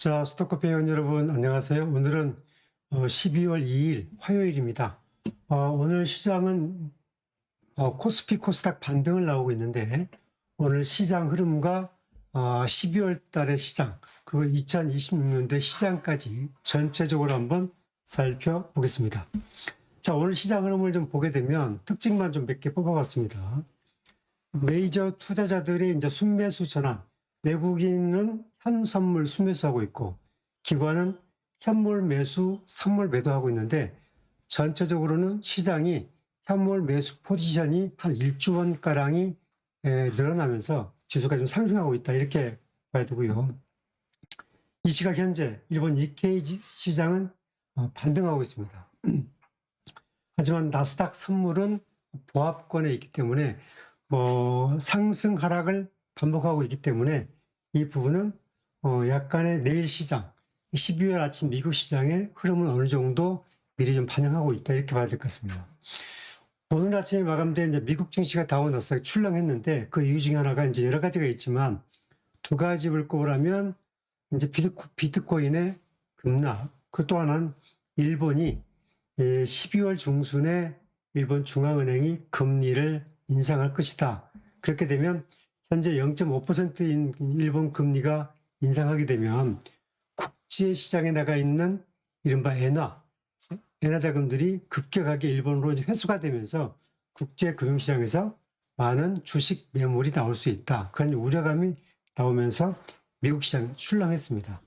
자, 스토커피 회원 여러분, 안녕하세요. 오늘은 12월 2일 화요일입니다. 오늘 시장은 코스피 코스닥 반등을 나오고 있는데, 오늘 시장 흐름과 12월 달의 시장, 그리고 2026년도의 시장까지 전체적으로 한번 살펴보겠습니다. 자, 오늘 시장 흐름을 좀 보게 되면 특징만 좀 몇 개 뽑아봤습니다. 메이저 투자자들이 이제 순매수 전환, 외국인은 현선물 순매수하고 있고, 기관은 현물 매수, 선물 매도하고 있는데, 전체적으로는 시장이 현물 매수 포지션이 한 1조 원가량이 늘어나면서 지수가 좀 상승하고 있다. 이렇게 봐야 되고요. 이 시각 현재 일본 니케이 시장은 반등하고 있습니다. 하지만 나스닥 선물은 보합권에 있기 때문에 상승 하락을 반복하고 있기 때문에 이 부분은 약간의 내일 시장, 12월 아침 미국 시장의 흐름은 어느 정도 미리 좀 반영하고 있다 이렇게 봐야 될 것 같습니다. 오늘 아침에 마감된 이제 미국 증시가 다운너스닥 출렁했는데 그 이유 중에 하나가 이제 여러 가지가 있지만 두 가지를 꼽으라면 이제 비트코인의 급락, 그 또 하나는 일본이 12월 중순에 일본 중앙은행이 금리를 인상할 것이다. 그렇게 되면 현재 0.5%인 일본 금리가 인상하게 되면 국제 시장에 나가 있는 이른바 엔화 자금들이 급격하게 일본으로 회수가 되면서 국제 금융시장에서 많은 주식 매물이 나올 수 있다. 그런 우려감이 나오면서 미국 시장 출렁했습니다.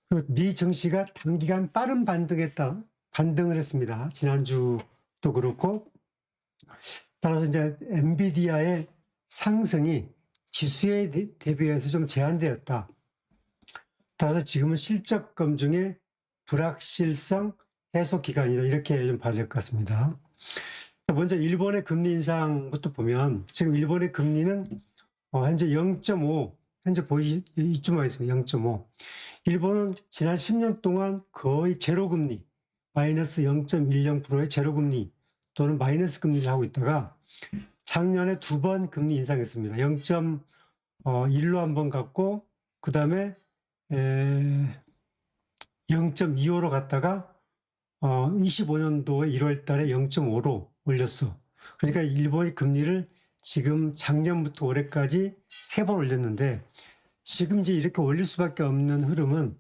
그리고 미 증시가 단기간 빠른 반등을 했습니다. 지난주도 그렇고, 따라서 이제 엔비디아의 상승이 지수에 대비해서 좀 제한되었다. 따라서 지금은 실적 검증의 불확실성 해소 기간이다. 이렇게 좀 봐야 될 것 같습니다. 먼저 일본의 금리 인상부터 보면 지금 일본의 금리는 현재 0.5, 현재 이쯤 와 있습니다. 0.5. 일본은 지난 10년 동안 거의 제로 금리, 마이너스 0.10%의 제로 금리 또는 마이너스 금리를 하고 있다가 작년에 두 번 금리 인상했습니다. 0.1로 한 번 갔고, 그 다음에 0.25로 갔다가 25년도에 1월 달에 0.5로 올렸어. 그러니까 일본이 금리를 지금 작년부터 올해까지 세 번 올렸는데, 지금 이제 이렇게 올릴 수밖에 없는 흐름은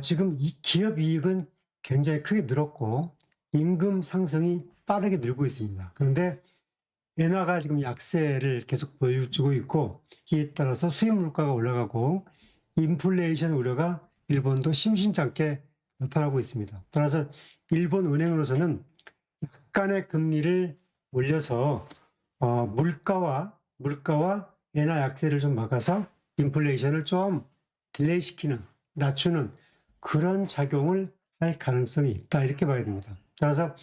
지금 이 기업 이익은 굉장히 크게 늘었고 임금 상승이 빠르게 늘고 있습니다. 그런데 엔화가 지금 약세를 계속 보여주고 있고, 이에 따라서 수입 물가가 올라가고 인플레이션 우려가 일본도 심심찮게 나타나고 있습니다. 따라서 일본 은행으로서는 약간의 금리를 올려서 물가와 엔화 약세를 좀 막아서 인플레이션을 좀 딜레이시키는, 낮추는 그런 작용을 할 가능성이 있다 이렇게 봐야 됩니다. 따라서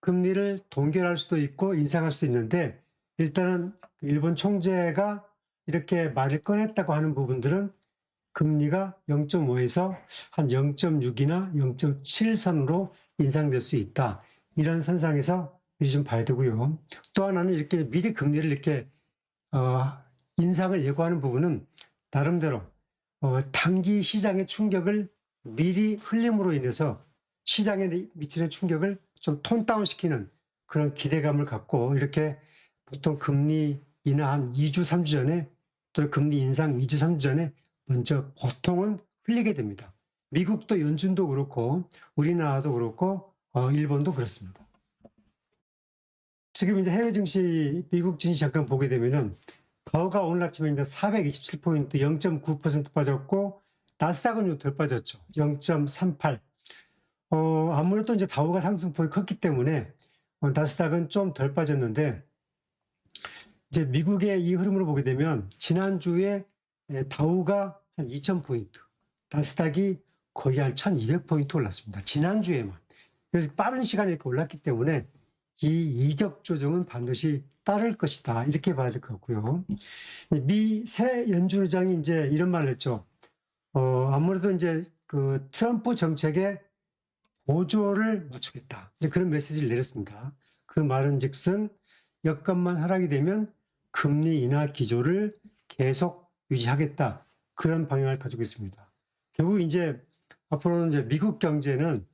금리를 동결할 수도 있고 인상할 수도 있는데, 일단은 일본 총재가 이렇게 말을 꺼냈다고 하는 부분들은 금리가 0.5에서 한 0.6이나 0.7 선으로 인상될 수 있다. 이런 선상에서 미리 좀 봐야 되고요. 또 하나는 이렇게 미리 금리를 이렇게 인상을 예고하는 부분은 나름대로 단기 시장의 충격을 미리 흘림으로 인해서 시장에 미치는 충격을 좀 톤다운 시키는 그런 기대감을 갖고, 이렇게 보통 금리 인하 한 2주, 3주 전에, 또는 금리 인상 2주, 3주 전에 먼저 보통은 흘리게 됩니다. 미국도 연준도 그렇고, 우리나라도 그렇고, 일본도 그렇습니다. 지금 이제 해외 증시, 미국 증시 잠깐 보게 되면은, 다우가 오늘 아침에 이제 427포인트 0.9% 빠졌고, 나스닥은 좀 덜 빠졌죠. 0.38. 아무래도 이제 다우가 상승폭이 컸기 때문에 나스닥은 좀 덜 빠졌는데, 이제 미국의 이 흐름으로 보게 되면 지난주에 다우가 한 2,000포인트, 나스닥이 거의 한 1,200포인트 올랐습니다. 지난주에만. 그래서 빠른 시간에 이렇게 올랐기 때문에 이 이격 조정은 반드시 따를 것이다. 이렇게 봐야 될 것 같고요. 미 새 연준 의장이 이제 이런 말을 했죠. 아무래도 이제 그 트럼프 정책에 보조를 맞추겠다. 이제 그런 메시지를 내렸습니다. 그 말은 즉슨 여건만 하락이 되면 금리 인하 기조를 계속 유지하겠다. 그런 방향을 가지고 있습니다. 결국 이제 앞으로는 이제 미국 경제는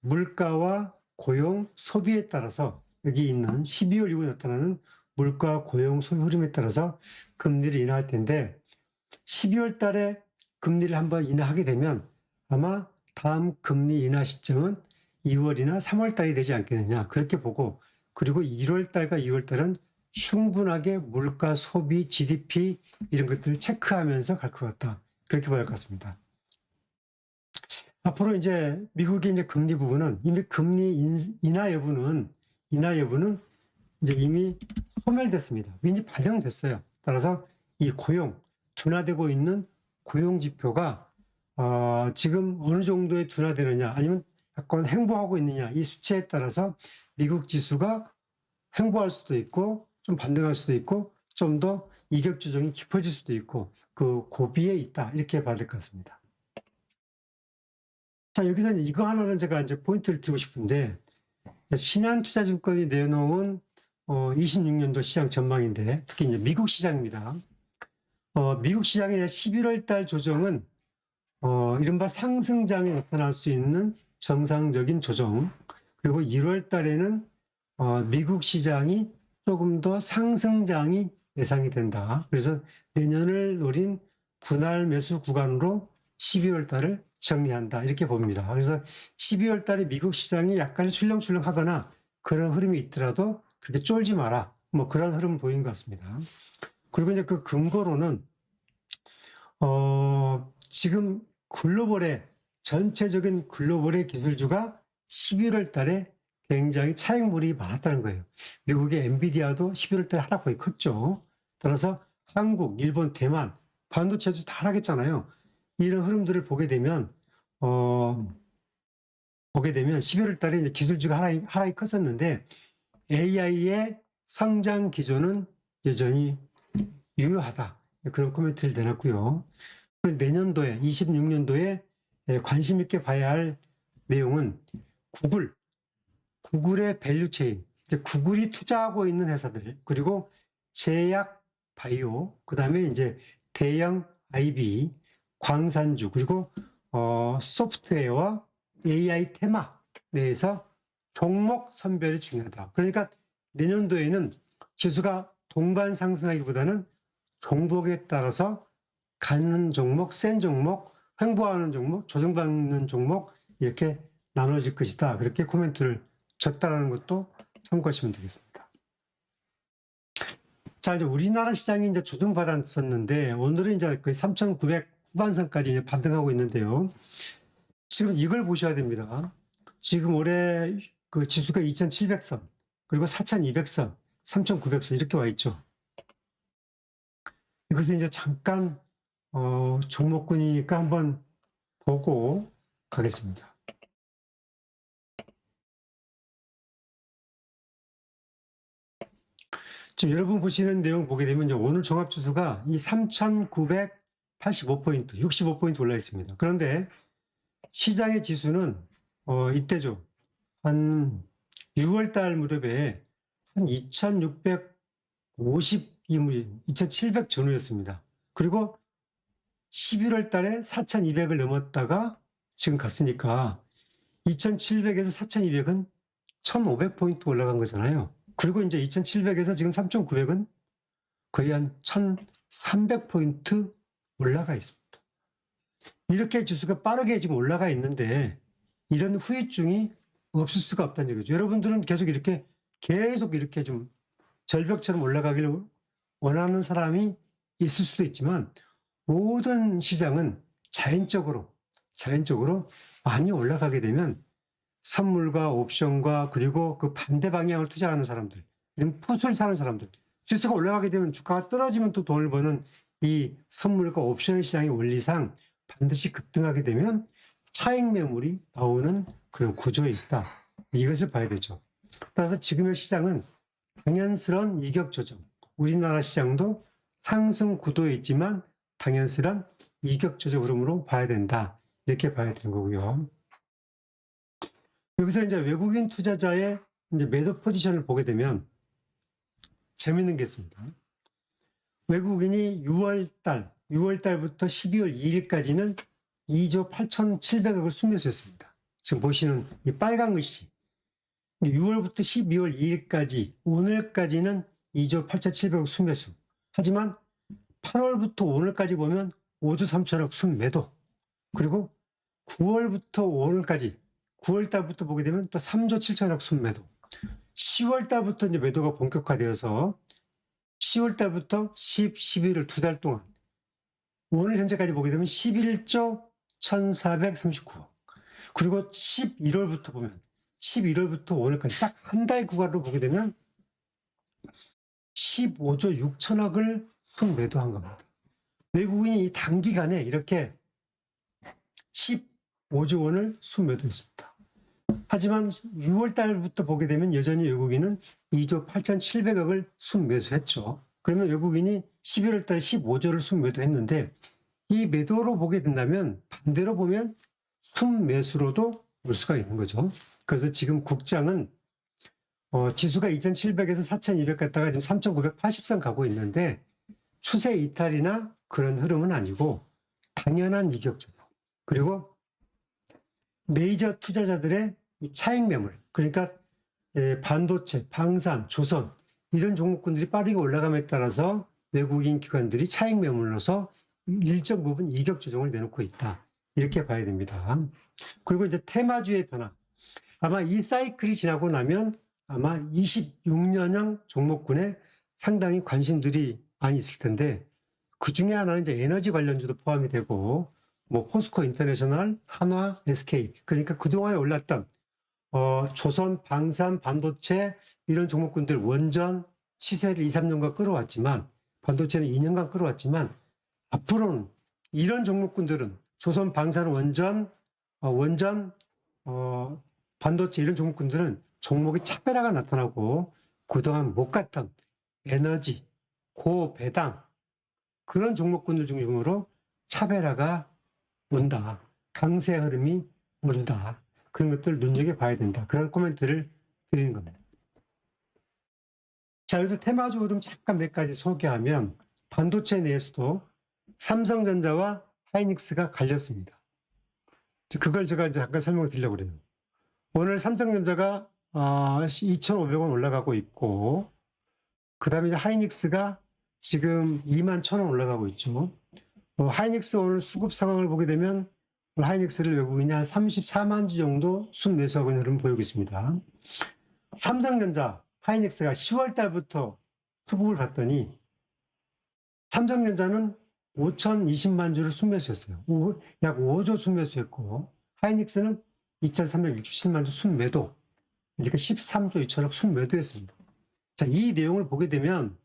물가와 고용, 소비에 따라서 여기 있는 12월 이후에 나타나는 물가, 고용, 소비 흐름에 따라서 금리를 인하할 텐데 12월 달에 금리를 한번 인하하게 되면 아마 다음 금리 인하 시점은 2월이나 3월 달이 되지 않겠느냐 그렇게 보고 그리고 1월 달과 2월 달은 충분하게 물가, 소비, GDP 이런 것들을 체크하면서 갈 것 같다. 그렇게 봐야 할 것 같습니다. 앞으로 이제 미국의 이제 금리 부분은 이미 금리 인하 여부는 이제 이미 소멸됐습니다. 이미 반영됐어요. 따라서 이 고용, 둔화되고 있는 고용 지표가 지금 어느 정도에 둔화되느냐 아니면 약간 횡보하고 있느냐 이 수치에 따라서 미국 지수가 횡보할 수도 있고 좀 반등할 수도 있고 좀 더 이격 조정이 깊어질 수도 있고 그 고비에 있다 이렇게 봐야 될 것 같습니다. 자 여기서 이거 하나는 제가 이제 포인트를 드리고 싶은데 신한투자증권이 내놓은 26년도 시장 전망인데 특히 이제 미국 시장입니다. 미국 시장의 11월 달 조정은 이른바 상승장이 나타날 수 있는 정상적인 조정 그리고 1월 달에는 미국 시장이 조금 더 상승장이 예상이 된다. 그래서 내년을 노린 분할 매수 구간으로 12월 달을 정리한다. 이렇게 봅니다. 그래서 12월 달에 미국 시장이 약간 출렁출렁하거나 그런 흐름이 있더라도 그렇게 쫄지 마라. 뭐 그런 흐름 보인 것 같습니다. 그리고 이제 그 근거로는 지금 전체적인 글로벌의 기술주가 11월 달에 굉장히 차익물이 많았다는 거예요. 미국의 엔비디아도 11월 달에 하락폭이 컸죠. 따라서 한국, 일본, 대만, 반도체도 다 하락했잖아요. 이런 흐름들을 보게 되면 11월 달에 이제 기술주가 하락이 컸었는데 AI의 성장 기조는 여전히 유효하다. 그런 코멘트를 내놨고요. 내년도에 26년도에 관심 있게 봐야 할 내용은 구글의 밸류체인, 구글이 투자하고 있는 회사들, 그리고 제약, 바이오, 그 다음에 이제 대형 IB, 광산주, 그리고 소프트웨어와 AI 테마 내에서 종목 선별이 중요하다. 그러니까 내년도에는 지수가 동반 상승하기보다는 종목에 따라서 가는 종목, 센 종목, 횡보하는 종목, 조정받는 종목 이렇게 나눠질 것이다. 그렇게 코멘트를 줬다라는 것도 참고하시면 되겠습니다. 자, 이제 우리나라 시장이 이제 조정받았었는데 오늘은 이제 거의 3,900 후반선까지 이제 반등하고 있는데요. 지금 이걸 보셔야 됩니다. 지금 올해 그 지수가 2,700선, 그리고 4,200선, 3,900선 이렇게 와 있죠. 이것을 이제 잠깐 종목군이니까 한번 보고 가겠습니다. 지금 여러분 보시는 내용 보게 되면 오늘 종합지수가 이 3,985포인트, 65포인트 올라 있습니다. 그런데 시장의 지수는 이때죠. 한 6월 달 무렵에 한 2,700 전후였습니다. 그리고 11월 달에 4,200을 넘었다가 지금 갔으니까 2,700에서 4,200은 1,500포인트 올라간 거잖아요. 그리고 이제 2,700에서 지금 3,900은 거의 한 1,300포인트 올라가 있습니다. 이렇게 지수가 빠르게 지금 올라가 있는데 이런 후유증이 없을 수가 없다는 얘기죠. 여러분들은 계속 이렇게 좀 절벽처럼 올라가기를 원하는 사람이 있을 수도 있지만 모든 시장은 자연적으로 많이 올라가게 되면 선물과 옵션과 그리고 그 반대 방향을 투자하는 사람들, 이런 풋을 사는 사람들, 지수가 올라가게 되면 주가가 떨어지면 또 돈을 버는 이 선물과 옵션 시장의 원리상 반드시 급등하게 되면 차익 매물이 나오는 그런 구조에 있다. 이것을 봐야 되죠. 따라서 지금의 시장은 당연스러운 이격 조정. 우리나라 시장도 상승 구도에 있지만 당연스러운 이격 조정 흐름으로 봐야 된다. 이렇게 봐야 되는 거고요. 여기서 이제 외국인 투자자의 이제 매도 포지션을 보게 되면 재밌는 게 있습니다. 외국인이 6월 달 6월 달부터 12월 2일까지는 2조 8,700억을 순매수했습니다. 지금 보시는 이 빨간 글씨. 6월부터 12월 2일까지, 오늘까지는 2조 8,700억 순매수. 하지만 8월부터 오늘까지 보면 5조 3천억 순매도. 그리고 9월부터 오늘까지, 9월 달부터 보게 되면 또 3조 7천억 순매도. 10월 달부터 이제 매도가 본격화되어서 10월 달부터 10, 11월 두 달 동안 오늘 현재까지 보게 되면 11조 1,439억. 그리고 11월부터 보면 11월부터 오늘까지 딱 한 달 구간으로 보게 되면 15조 6천억을 순매도한 겁니다. 외국인이 이 단기간에 이렇게 15조 원을 순매도했습니다. 하지만 6월 달부터 보게 되면 여전히 외국인은 2조 8,700억을 순매수했죠. 그러면 외국인이 11월 달에 15조를 순매도했는데 이 매도로 보게 된다면 반대로 보면 순매수로도 볼 수가 있는 거죠. 그래서 지금 국장은 지수가 2,700에서 4,200 갔다가 지금 3,980선 가고 있는데 추세 이탈이나 그런 흐름은 아니고 당연한 이격 조정. 그리고 메이저 투자자들의 이 차익 매물, 그러니까 반도체, 방산, 조선 이런 종목군들이 빠르게 올라감에 따라서 외국인 기관들이 차익 매물로서 일정 부분 이격 조정을 내놓고 있다. 이렇게 봐야 됩니다. 그리고 이제 테마주의 변화. 아마 이 사이클이 지나고 나면 아마 26년형 종목군에 상당히 관심들이 많이 있을 텐데 그 중에 하나는 이제 에너지 관련주도 포함이 되고 뭐 포스코 인터내셔널, 한화, SK 그러니까 그동안에 올랐던 조선, 방산, 반도체 이런 종목군들 원전 시세를 2, 3년간 끌어왔지만 반도체는 2년간 끌어왔지만 앞으로는 이런 종목군들은 조선, 방산, 원전, 반도체 이런 종목군들은 종목의 차별화가 나타나고 그동안 못 갔던 에너지, 고배당 그런 종목군들 중심으로 차별화가 온다. 강세 흐름이 온다. 그런 것들을 눈여겨봐야 된다. 그런 코멘트를 드리는 겁니다. 자, 그래서 테마주 흐름 잠깐 몇 가지 소개하면 반도체 내에서도 삼성전자와 하이닉스가 갈렸습니다. 그걸 제가 이제 잠깐 설명을 드리려고 그래요. 오늘 삼성전자가 2,500원 올라가고 있고, 그 다음에 하이닉스가 지금 21,000원 올라가고 있죠. 하이닉스 오늘 수급 상황을 보게 되면 하이닉스를 외국인이 한 34만 주 정도 순매수하고 있는 흐름을 보이고 있습니다. 삼성전자, 하이닉스가 10월 달부터 수급을 봤더니 삼성전자는 5,020만 주를 순매수했어요. 약 5조 순매수했고 하이닉스는 2,367만 주 순매도, 그러니까 13조 2천억 순매도했습니다. 자, 이 내용을 보게 되면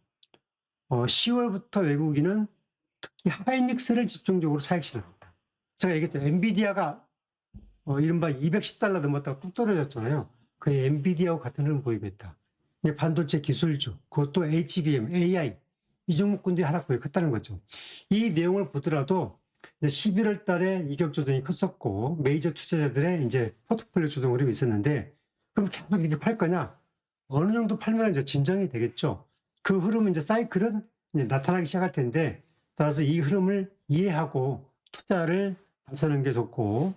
10월부터 외국인은 특히 하이닉스를 집중적으로 차익 실합니다. 제가 얘기했죠. 엔비디아가 이른바 210달러 넘었다가 뚝 떨어졌잖아요. 그 엔비디아와 같은 흐름 보이고 있다. 반도체 기술주, 그것도 HBM, AI 이 종목군들이 하락폭이 컸다는 거죠. 이 내용을 보더라도 이제 11월 달에 이격 조정이 컸었고 메이저 투자자들의 이제 포트폴리오 조정 흐름이 있었는데 그럼 계속 이렇게 팔 거냐? 어느 정도 팔면 이제 진정이 되겠죠. 그 흐름은 이제 사이클은 이제 나타나기 시작할 텐데 따라서 이 흐름을 이해하고 투자를 나서는 게 좋고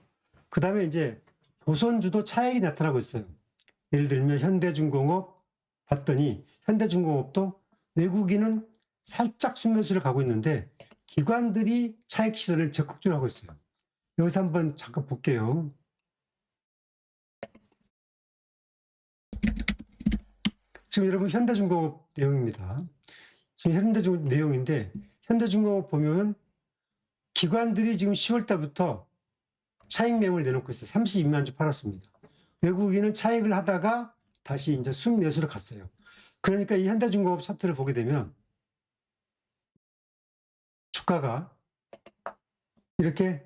그 다음에 이제 조선주도 차익이 나타나고 있어요. 예를 들면 현대중공업 봤더니 현대중공업도 외국인은 살짝 순매수를 가고 있는데 기관들이 차익 실현을 적극적으로 하고 있어요. 여기서 한번 잠깐 볼게요. 지금 여러분 현대중공업 내용입니다. 지금 현대중공업 내용인데 현대중공업 보면 기관들이 지금 10월 달부터 차익 매물 내놓고 있어요. 32만 주 팔았습니다. 외국인은 차익을 하다가 다시 이제 순매수로 갔어요. 그러니까 이 현대중공업 차트를 보게 되면 주가가 이렇게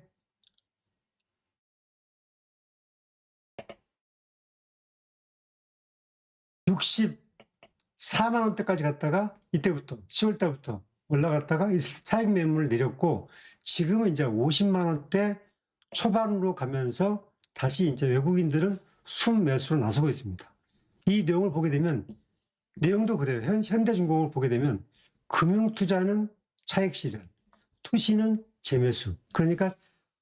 $64만 원대까지 갔다가 이때부터 10월 달부터 올라갔다가 차익 매물을 내렸고 지금은 이제 50만 원대 초반으로 가면서 다시 이제 외국인들은 순매수로 나서고 있습니다. 이 내용을 보게 되면 내용도 그래요. 현대중공업을 보게 되면 금융투자는 차익 실현, 투신은 재매수. 그러니까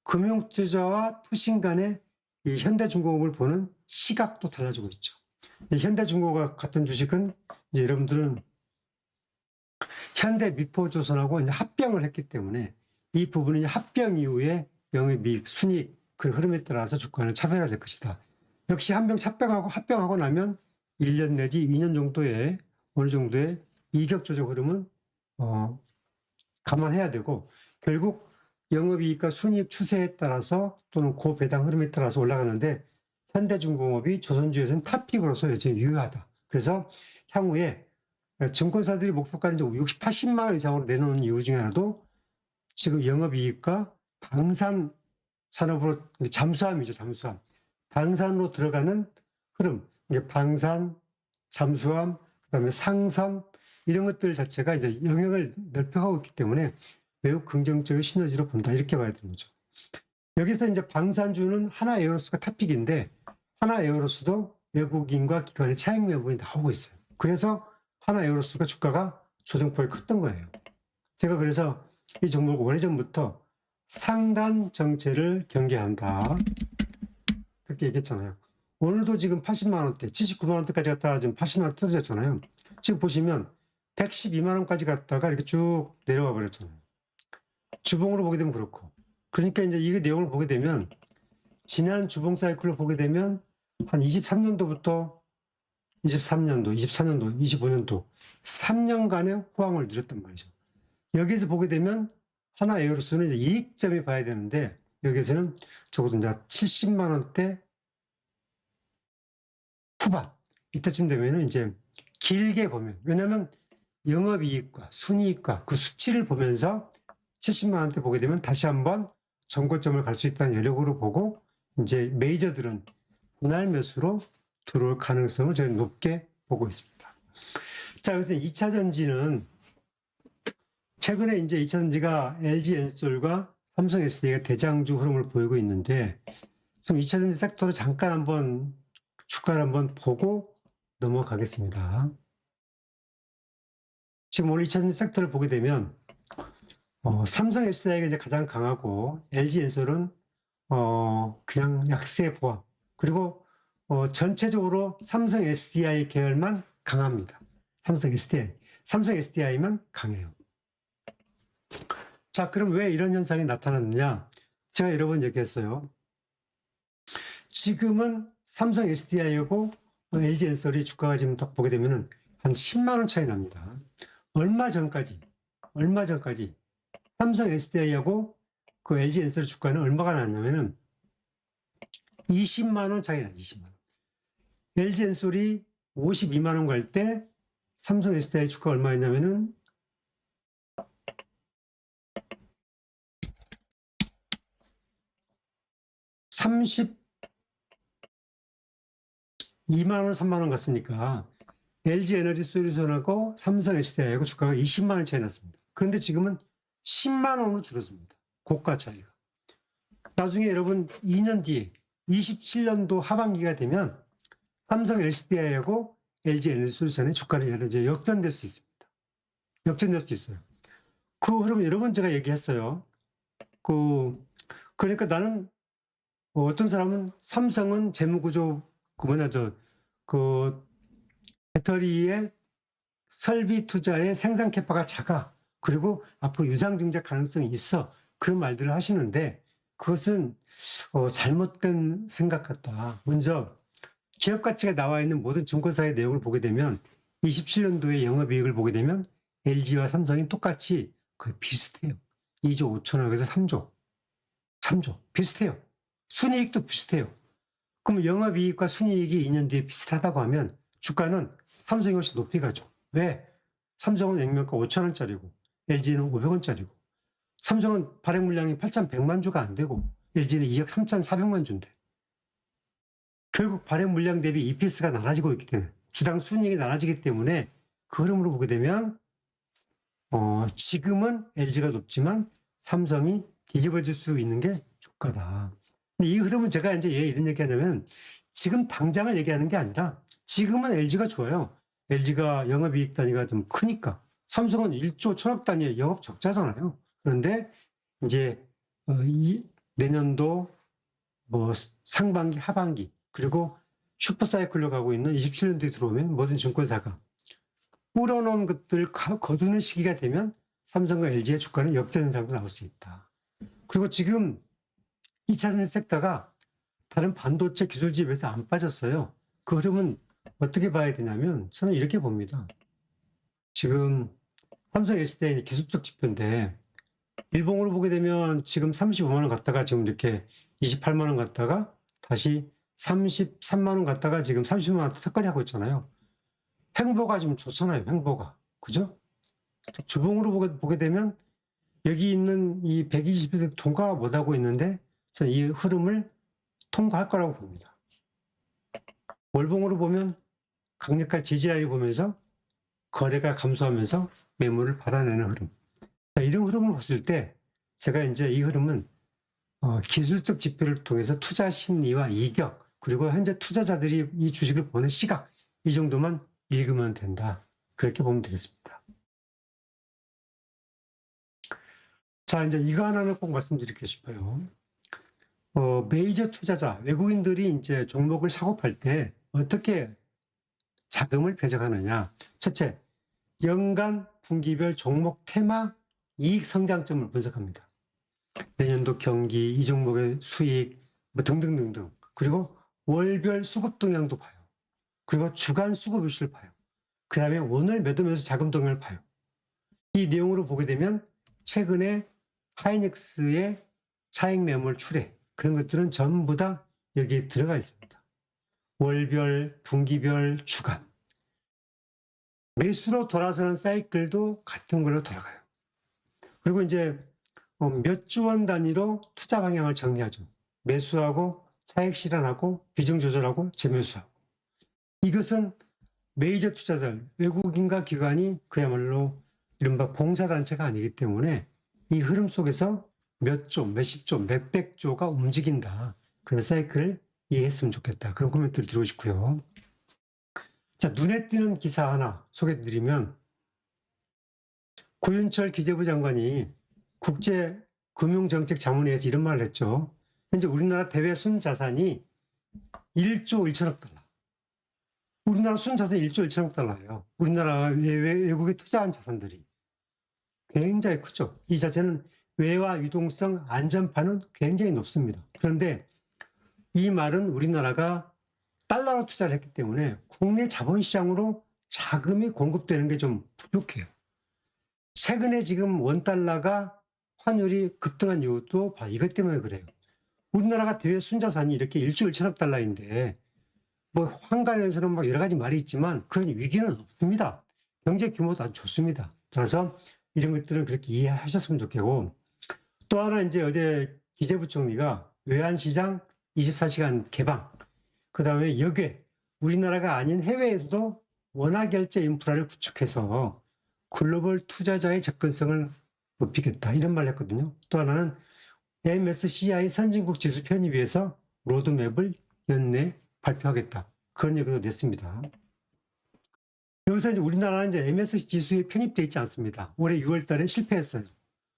금융투자와 투신 간의 이 현대중공업을 보는 시각도 달라지고 있죠. 이 현대중공업 같은 주식은 이제 여러분들은 현대미포조선하고 이제 합병을 했기 때문에 이 부분은 이제 합병 이후에 영업이익, 순이익 그 흐름에 따라서 주가는 차별화될 것이다. 역시 합병하고 나면 1년 내지 2년 정도의 어느 정도의 이격 조정 흐름은 감안해야 되고 결국 영업이익과 순이익 추세에 따라서 또는 고배당 흐름에 따라서 올라가는데 현대중공업이 조선주에서는 탑픽으로서 여전히 유효하다. 그래서 향후에 증권사들이 목표가를 80만 원 이상으로 내놓는 이유 중에 하나도 지금 영업이익과 방산 산업으로 잠수함이죠, 잠수함. 방산으로 들어가는 흐름, 방산, 잠수함, 그다음에 상선 이런 것들 자체가 이제 영역을 넓혀가고 있기 때문에 매우 긍정적인 시너지로 본다 이렇게 봐야 되는 거죠. 여기서 이제 방산주는 하나에어로스가 탑픽인데 하나에어로스도 외국인과 기관의 차익 매물이 나오고 있어요. 그래서 하나에어로스가 주가가 조정폭이 컸던 거예요. 제가 그래서 이 종목을 오래전부터 상단 정체를 경계한다 그렇게 얘기했잖아요. 오늘도 지금 80만 원대, 79만 원대까지 갔다가 지금 80만 원 떨어졌잖아요. 지금 보시면 112만 원까지 갔다가 이렇게 쭉 내려가 버렸잖아요. 주봉으로 보게 되면 그렇고. 그러니까 이제 이 내용을 보게 되면 지난 주봉 사이클을 보게 되면 한 23년도부터 23년도, 24년도, 25년도 3년간의 호황을 누렸단 말이죠. 여기서 보게 되면 하나 에어로스는 이제 이익점이 봐야 되는데 여기서는 적어도 이제 70만 원대 후반 이때쯤 되면은 이제 길게 보면 왜냐하면 영업이익과 순이익과 그 수치를 보면서 70만 원대 보게 되면 다시 한번 정고점을 갈 수 있다는 여력으로 보고 이제 메이저들은 분할 매수로 들어올 가능성을 저는 높게 보고 있습니다. 자, 그래서 2차 전지는 최근에 이제 2차 전지가 LG 엔솔과 삼성 SDI가 대장주 흐름을 보이고 있는데 지금 2차 전지 섹터를 잠깐 한번 주가를 한번 보고 넘어가겠습니다. 지금 오늘 2차 전지 섹터를 보게 되면 삼성 SDI가 이제 가장 강하고 LG 엔솔은 그냥 약세 보합 그리고 전체적으로 삼성 SDI 계열만 강합니다. 삼성 SDI만 강해요. 자, 그럼 왜 이런 현상이 나타났느냐? 제가 여러 번 얘기했어요. 지금은 삼성 SDI하고 LG 엔솔이 주가가 지금 딱 보게 되면은 한 10만 원 차이 납니다. 얼마 전까지 삼성 SDI하고 그 LG 엔솔의 주가는 얼마가 났냐면은 20만 원 차이 나, 20만 원. LG 엔솔이 52만 원 갈 때 삼성 SDI 주가 얼마였냐면은 32만 원, 3만 원 갔으니까 LG 에너지 솔루션하고 삼성 SDI하고 주가가 20만 원 차이 났습니다. 그런데 지금은 10만 원으로 줄었습니다. 고가 차이가. 나중에 여러분 2년 뒤에 27년도 하반기가 되면 삼성 SDI하고 LG 에너지 솔루션의 주가는 이제 역전될 수 있습니다. 역전될 수 있어요. 그 흐름 여러 번 제가 얘기했어요. 그러니까 나는 어떤 사람은 삼성은 재무구조 배터리의 설비 투자의 생산 캐파가 작아. 그리고 앞으로 유상 증자 가능성이 있어. 그런 말들을 하시는데 그것은 잘못된 생각 같다. 먼저 기업 가치가 나와 있는 모든 증권사의 내용을 보게 되면 27년도에 영업이익을 보게 되면 LG와 삼성이 똑같이 거의 비슷해요. 2조 5천억에서 3조 비슷해요. 순이익도 비슷해요. 그럼 영업이익과 순이익이 2년 뒤에 비슷하다고 하면 주가는 삼성이 훨씬 높이 가죠. 왜? 삼성은 액면가 5천원짜리고 LG는 500원짜리고 삼성은 발행 물량이 8,100만 주가 안 되고 LG는 2억 3,400만 주인데 결국 발행 물량 대비 EPS가 나눠지고 있기 때문에 주당 순이익이 나눠지기 때문에 그 흐름으로 보게 되면 지금은 LG가 높지만 삼성이 뒤집어질 수 있는 게 주가다. 근데 이 흐름은 제가 이제 이런 얘기 하냐면 지금 당장을 얘기하는 게 아니라 지금은 LG가 좋아요. LG가 영업이익 단위가 좀 크니까. 삼성은 1조 1천억 단위의 영업 적자잖아요. 그런데 이제 이 내년도 뭐 상반기, 하반기 그리고 슈퍼사이클로 가고 있는 27년도에 들어오면 모든 증권사가 불어놓은 것들 거두는 시기가 되면 삼성과 LG의 주가는 역전 현상도 나올 수 있다. 그리고 지금 2차전지 섹터가 다른 반도체 기술주에 비해서 안 빠졌어요. 그 흐름은 어떻게 봐야 되냐면 저는 이렇게 봅니다. 지금 삼성 SDI 기술적 지표인데 일봉으로 보게 되면 지금 35만 원 갔다가 지금 이렇게 28만 원 갔다가 다시 33만 원 갔다가 지금 30만 원 턱걸이 하고 있잖아요. 횡보가 지금 좋잖아요. 횡보가. 그죠? 주봉으로 보게 되면 여기 있는 이 120에서 통과 못하고 있는데 저는 이 흐름을 통과할 거라고 봅니다. 월봉으로 보면 강력한 지지라인을 보면서 거래가 감소하면서 매물을 받아내는 흐름. 이런 흐름을 봤을 때 제가 이제 이 흐름은 기술적 지표를 통해서 투자 심리와 이격 그리고 현재 투자자들이 이 주식을 보는 시각 이 정도만 읽으면 된다. 그렇게 보면 되겠습니다. 자, 이제 이거 하나는 꼭 말씀드리고 싶어요. 메이저 투자자, 외국인들이 이제 종목을 사고 팔 때 어떻게 자금을 배정하느냐. 첫째, 연간 분기별 종목 테마 이익 성장점을 분석합니다. 내년도 경기, 이 종목의 수익, 뭐 등등등등. 그리고 월별 수급 동향도 봐요. 그리고 주간 수급 이슈를 봐요. 그 다음에 오늘 매도 매수 자금 동향을 봐요. 이 내용으로 보게 되면 최근에 하이닉스의 차익 매물 출회 그런 것들은 전부 다 여기에 들어가 있습니다. 월별, 분기별, 주간. 매수로 돌아서는 사이클도 같은 걸로 돌아가요. 그리고 이제 몇 주 원 단위로 투자 방향을 정리하죠. 매수하고 차익 실현하고 비중 조절하고 재매수하고. 이것은 메이저 투자자, 외국인과 기관이 그야말로 이른바 봉사단체가 아니기 때문에 이 흐름 속에서 몇 조, 몇십 조, 몇백 조가 움직인다. 그런 사이클을 이해했으면 좋겠다. 그런 코멘트를 드리고 싶고요. 자, 눈에 띄는 기사 하나 소개해드리면 구윤철 기재부 장관이 국제금융정책자문회에서 이런 말을 했죠. 현재 우리나라 대외 순자산이 1조 1천억 달러. 우리나라 순자산이 1조 1천억 달러예요. 우리나라 외국에 투자한 자산들이 굉장히 크죠. 이 자체는 외화 유동성 안전판은 굉장히 높습니다. 그런데 이 말은 우리나라가 달러로 투자를 했기 때문에 국내 자본시장으로 자금이 공급되는 게 좀 부족해요. 최근에 지금 원달러가 환율이 급등한 이유도 이것 때문에 그래요. 우리나라가 대외 순자산이 이렇게 1조 1천억 달러인데 뭐 환관에서는 막 여러 가지 말이 있지만 그런 위기는 없습니다. 경제 규모도 아주 좋습니다. 따라서 이런 것들은 그렇게 이해하셨으면 좋겠고 또 하나 이제 어제 기재부총리가 외환시장 24시간 개방 그 다음에 역외 우리나라가 아닌 해외에서도 원화결제 인프라를 구축해서 글로벌 투자자의 접근성을 높이겠다 이런 말을 했거든요. 또 하나는 MSCI 선진국 지수 편입위해서 로드맵을 연내 발표하겠다. 그런 얘기도 냈습니다. 여기서 이제 우리나라는 이제 MSCI 지수에 편입되어 있지 않습니다. 올해 6월 달에 실패했어요.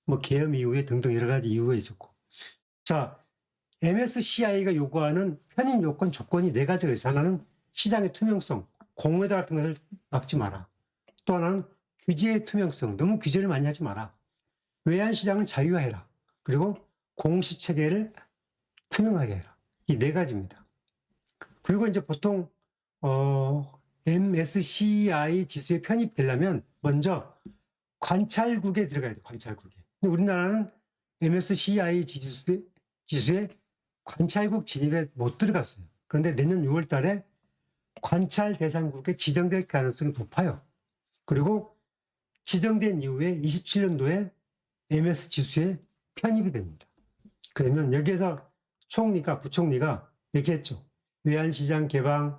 뭐 계엄 이후에 등등 여러 가지 이유가 있었고. 자, MSCI가 요구하는 편입 요건 조건이 4가지가 있어요. 하나는 시장의 투명성, 공매도 같은 것을 막지 마라. 또 하나는 규제의 투명성, 너무 규제를 많이 하지 마라. 외환시장을 자유화해라. 그리고 공시체계를 투명하게 해라. 이 4가지입니다. 그리고 이제 보통 MSCI 지수에 편입되려면 먼저 관찰국에 들어가야 돼요. 관찰국에. 근데 우리나라는 MSCI 지수에 관찰국 진입에 못 들어갔어요. 그런데 내년 6월 달에 관찰 대상국에 지정될 가능성이 높아요. 그리고 지정된 이후에 27년도에 MS 지수에 편입이 됩니다. 그러면 여기에서 부총리가 얘기했죠. 외환시장 개방,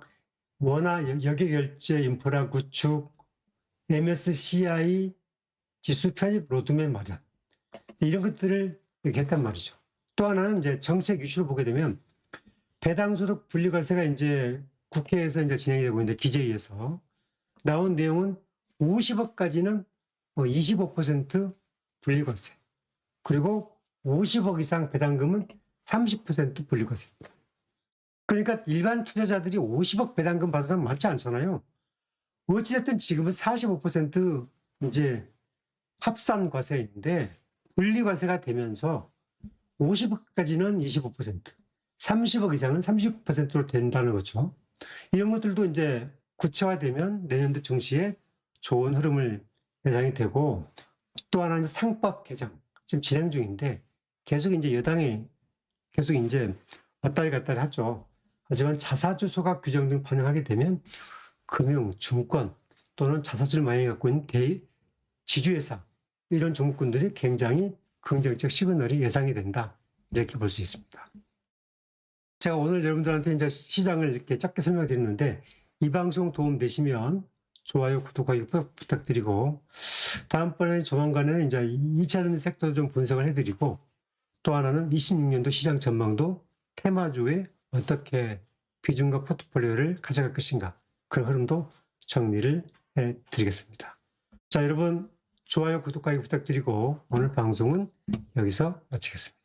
원화 역외결제 인프라 구축, MSCI 지수 편입 로드맵 마련. 이런 것들을 이렇게 했단 말이죠. 또 하나는 이제 정책 이슈를 보게 되면 배당소득 분리과세가 이제 국회에서 이제 진행이 되고 있는데 기재위에서 나온 내용은 50억까지는 25% 분리과세. 그리고 50억 이상 배당금은 30% 분리과세입니다. 그러니까 일반 투자자들이 50억 배당금 받은 사람 많지 않잖아요. 어찌됐든 지금은 45% 이제 합산 과세인데 분리과세가 되면서 50억까지는 25%, 30억 이상은 30%로 된다는 거죠. 이런 것들도 이제 구체화되면 내년도 증시에 좋은 흐름을 예상이 되고, 또 하나는 상법 개정 지금 진행 중인데 계속 이제 여당이 계속 이제 왔다리 갔다리 하죠. 하지만 자사주 소각 규정 등 반영하게 되면 금융, 증권 또는 자사주를 많이 갖고 있는 지주회사 이런 종목군들이 굉장히 긍정적 시그널이 예상이 된다. 이렇게 볼 수 있습니다. 제가 오늘 여러분들한테 이제 시장을 이렇게 짧게 설명드렸는데 이 방송 도움 되시면 좋아요, 구독하기 부탁드리고, 다음번에 조만간에 이제 2차전지 섹터도 좀 분석을 해드리고, 또 하나는 26년도 시장 전망도 테마주에 어떻게 비중과 포트폴리오를 가져갈 것인가, 그런 흐름도 정리를 해드리겠습니다. 자, 여러분 좋아요, 구독하기 부탁드리고 오늘 방송은 여기서 마치겠습니다.